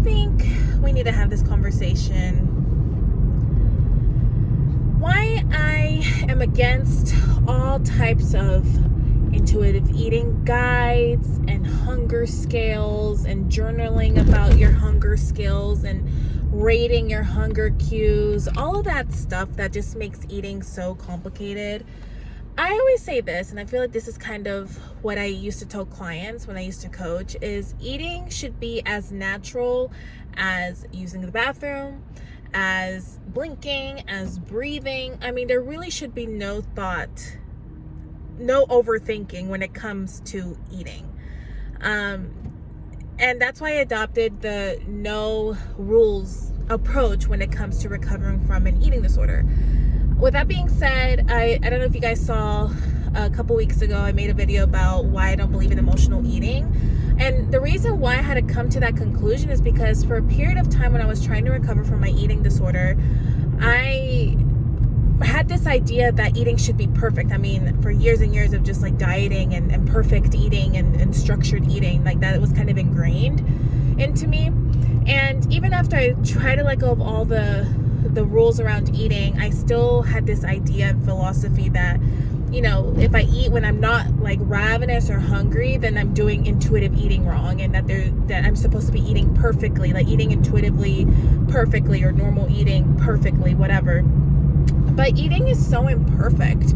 think we need to have this conversation. Why I am against all types of intuitive eating guides and hunger scales and journaling about your hunger skills and rating your hunger cues, all of that stuff that just makes eating so complicated. I always say this, and I feel like this is kind of what I used to tell clients when I used to coach, is eating should be as natural as using the bathroom, as blinking, as breathing. I mean, there really should be no thought, no overthinking when it comes to eating. And that's why I adopted the no rules approach when it comes to recovering from an eating disorder. With that being said, I don't know if you guys saw a couple weeks ago, I made a video about why I don't believe in emotional eating. And the reason why I had to come to that conclusion is because for a period of time when I was trying to recover from my eating disorder, I had this idea that eating should be perfect. I mean, for years and years of just like dieting and perfect eating and structured eating, like that, it was kind of ingrained into me. And even after I tried to let go of all the rules around eating, I still had this idea and philosophy that, you know, if I eat when I'm not like ravenous or hungry, then I'm doing intuitive eating wrong, and that I'm supposed to be eating perfectly, like eating intuitively perfectly, or normal eating perfectly, whatever. But eating is so imperfect.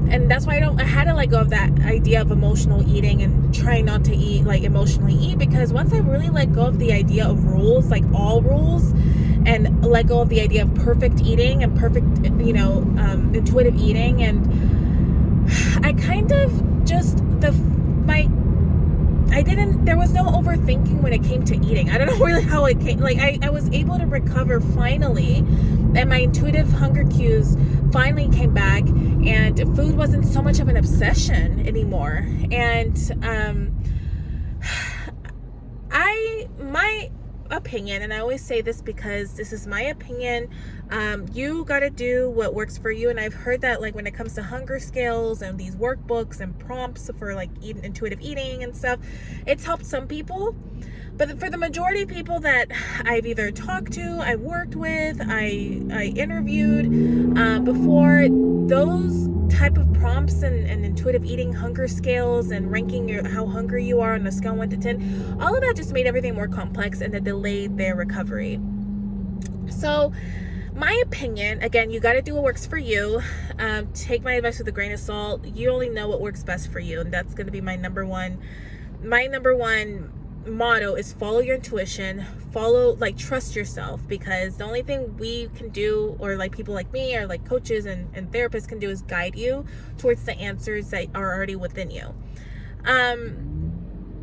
And that's why I had to let go of that idea of emotional eating and try not to eat, like emotionally eat, because once I really let go of the idea of rules, like all rules, and let go of the idea of perfect eating and perfect, intuitive eating, and I kind of just, there was no overthinking when it came to eating. I don't know really how it came, like I was able to recover finally, and my intuitive hunger cues finally came back, and food wasn't so much of an obsession anymore. And my opinion, and I always say this because this is my opinion, you got to do what works for you. And I've heard that, like, when it comes to hunger scales and these workbooks and prompts for like intuitive eating and stuff, it's helped some people, but for the majority of people that I've either talked to, I've worked with, I interviewed before, those type of prompts and intuitive eating hunger scales and ranking how hungry you are on a scale of 1 to 10, all of that just made everything more complex and it delayed their recovery. So my opinion, again, you got to do what works for you. Take my advice with a grain of salt. You only know what works best for you, and that's going to be my number one motto is follow your intuition, trust yourself, because the only thing we can do, or like people like me or like coaches and therapists can do, is guide you towards the answers that are already within you.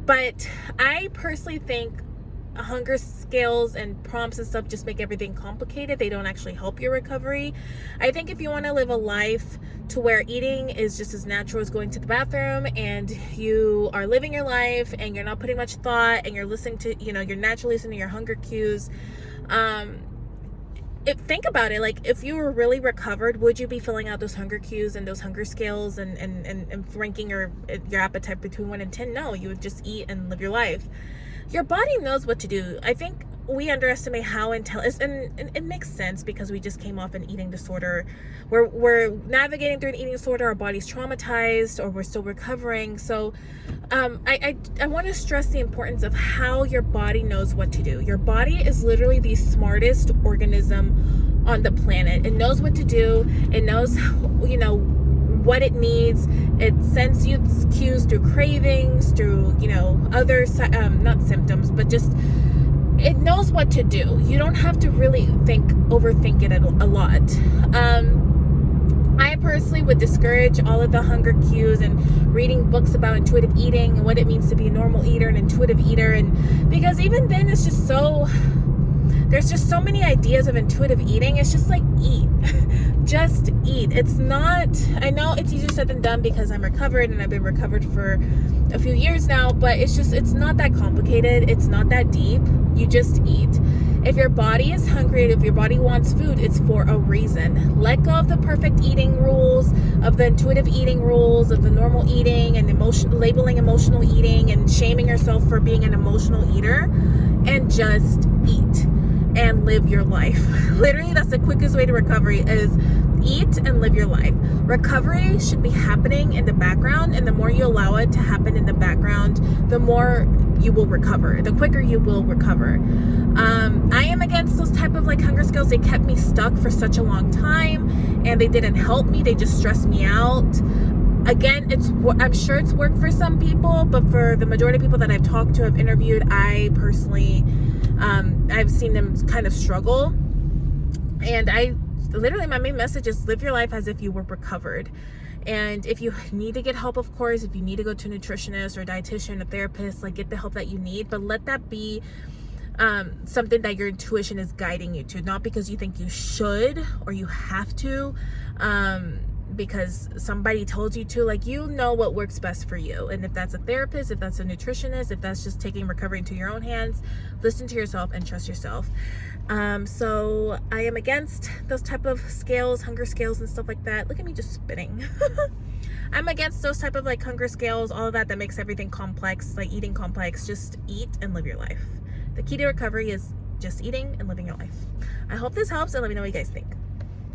But I personally think hunger scales and prompts and stuff just make everything complicated. They don't actually help your recovery. I think if you want to live a life to where eating is just as natural as going to the bathroom, and you are living your life and you're not putting much thought, and you're listening to, you're naturally listening to your hunger cues, think about it, like if you were really recovered, would you be filling out those hunger cues and those hunger scales and ranking your appetite between 1 and 10? No, you would just eat and live your life. Your body knows what to do. I think we underestimate how intelligent, and it makes sense because we just came off an eating disorder. We're navigating through an eating disorder. Our body's traumatized, or we're still recovering. So I want to stress the importance of how your body knows what to do. Your body is literally the smartest organism on the planet. It knows what to do. It knows, what it needs. It sends you cues through cravings, through, other, not symptoms, but just, it knows what to do. You don't have to really overthink it a lot. I personally would discourage all of the hunger cues and reading books about intuitive eating and what it means to be a normal eater and intuitive eater, and because even then it's just there's just so many ideas of intuitive eating. It's just like, eat. Just eat. It's not, I know it's easier said than done because I'm recovered and I've been recovered for a few years now, but it's not that complicated. It's not that deep. You just eat. If your body is hungry, if your body wants food, it's for a reason. Let go of the perfect eating rules, of the intuitive eating rules, of the normal eating and labeling emotional eating and shaming yourself for being an emotional eater, and just eat and live your life. Literally, that's the quickest way to recovery, is eat and live your life. Recovery should be happening in the background, and the more you allow it to happen in the background, the more you will recover, the quicker you will recover. I am against those type of like hunger skills. They kept me stuck for such a long time, and they didn't help me. They just stressed me out. Again, I'm sure it's worked for some people, but for the majority of people that I've talked to, I've interviewed, I personally, I've seen them kind of struggle. And literally, my main message is live your life as if you were recovered. And if you need to get help, of course, if you need to go to a nutritionist or a dietitian, a therapist, like, get the help that you need, but let that be something that your intuition is guiding you to, not because you think you should or you have to, because somebody told you to. Like, you know what works best for you. And if that's a therapist, if that's a nutritionist, if that's just taking recovery into your own hands, listen to yourself and trust yourself. So I am against those type of scales, hunger scales and stuff like that. Look at me just spitting. I'm against those type of like hunger scales, all of that makes everything complex, like eating complex. Just eat and live your life. The key to recovery is just eating and living your life. I hope this helps, and let me know what you guys think.